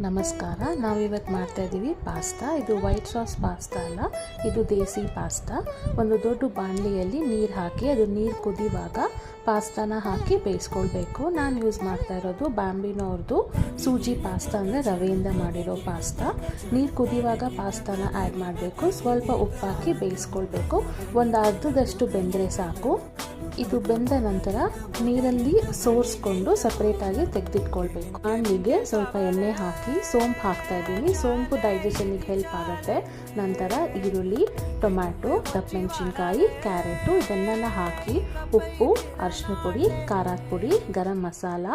ನಮಸ್ಕಾರ. ನಾವಿವತ್ತು ಮಾಡ್ತಾ ಇದ್ದೀವಿ ಪಾಸ್ತಾ. ಇದು ವೈಟ್ ಸಾಸ್ ಪಾಸ್ತಾ ಅಲ್ಲ, ಇದು ದೇಸಿ ಪಾಸ್ತಾ. ಒಂದು ದೊಡ್ಡ ಬಾಣಲಿಯಲ್ಲಿ ನೀರು ಹಾಕಿ ಅದು ನೀರು ಕುದಿಯುವಾಗ ಪಾಸ್ತಾನ ಹಾಕಿ ಬೇಯಿಸ್ಕೊಳ್ಬೇಕು. ನಾನು ಯೂಸ್ ಮಾಡ್ತಾ ಇರೋದು ಬ್ಯಾಂಬಿನೋ ಅವ್ರದ್ದು ಸೂಜಿ ಪಾಸ್ತಾ, ಅಂದರೆ ರವೆಯಿಂದ ಮಾಡಿರೋ ಪಾಸ್ತಾ. ನೀರು ಕುದಿಯುವಾಗ ಪಾಸ್ತಾನ ಆ್ಯಡ್ ಮಾಡಬೇಕು. ಸ್ವಲ್ಪ ಉಪ್ಪು ಹಾಕಿ ಬೇಯಿಸ್ಕೊಳ್ಬೇಕು. ಒಂದು ಅರ್ಧದಷ್ಟು ಬೆಂದರೆ ಸಾಕು. ಇದು ಬೆಂದ ನಂತರ ನೀರಲ್ಲಿ ಸೋರಿಸ್ಕೊಂಡು ಸಪ್ರೇಟಾಗಿ ತೆಗೆದಿಟ್ಕೊಳ್ಬೇಕು. ಬಾಣಲಿಗೆ ಸ್ವಲ್ಪ ಎಣ್ಣೆ ಹಾಕಿ ಸೋಂಪು ಹಾಕ್ತಾ ಇದ್ದೀನಿ. ಸೋಂಪು ಡೈಜೆಷನ್ಗೆ ಹೆಲ್ಪ್ ಆಗುತ್ತೆ. ನಂತರ ಈರುಳ್ಳಿ, ಟೊಮ್ಯಾಟೊ, ದಪ್ಪಮೆಣಸಿನ್ಕಾಯಿ, ಕ್ಯಾರೆಟು ಇದನ್ನೆಲ್ಲ ಹಾಕಿ ಉಪ್ಪು, ಅರಿಶಿನ ಪುಡಿ, ಖಾರದ ಪುಡಿ, ಗರಂ ಮಸಾಲ,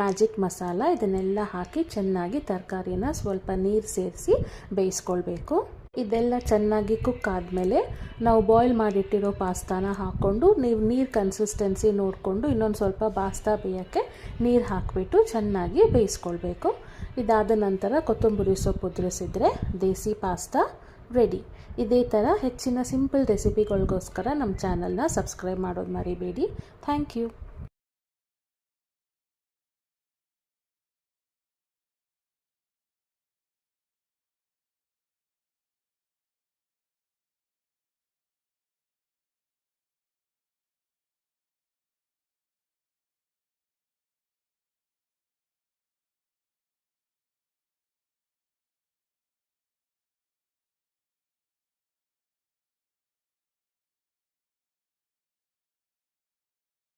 ಮ್ಯಾಜಿಕ್ ಮಸಾಲ ಇದನ್ನೆಲ್ಲ ಹಾಕಿ ಚೆನ್ನಾಗಿ ತರಕಾರಿನ ಸ್ವಲ್ಪ ನೀರು ಸೇರಿಸಿ ಬೇಯಿಸ್ಕೊಳ್ಬೇಕು. ಇದೆಲ್ಲ ಚೆನ್ನಾಗಿ ಕುಕ್ ಆದಮೇಲೆ ನಾವು ಬಾಯ್ಲ್ ಮಾಡಿಟ್ಟಿರೋ ಪಾಸ್ತಾನ ಹಾಕ್ಕೊಂಡು ನೀರು ಕನ್ಸಿಸ್ಟೆನ್ಸಿ ನೋಡಿಕೊಂಡು ಇನ್ನೊಂದು ಸ್ವಲ್ಪ ಪಾಸ್ತಾ ಬೇಯೋಕ್ಕೆ ನೀರು ಹಾಕಿಬಿಟ್ಟು ಚೆನ್ನಾಗಿ ಬೇಯಿಸ್ಕೊಳ್ಬೇಕು. ಇದಾದ ನಂತರ ಕೊತ್ತಂಬರಿ ಸೊಪ್ಪು ಉದುರಿಸಿದ್ರೆ ದೇಸಿ ಪಾಸ್ತಾ ರೆಡಿ. ಇದೇ ಥರ ಹೆಚ್ಚಿನ ಸಿಂಪಲ್ ರೆಸಿಪಿಗಳಿಗೋಸ್ಕರ ನಮ್ಮ ಚಾನಲ್ನ ಸಬ್ಸ್ಕ್ರೈಬ್ ಮಾಡೋದು ಮರಿಬೇಡಿ. Thank you.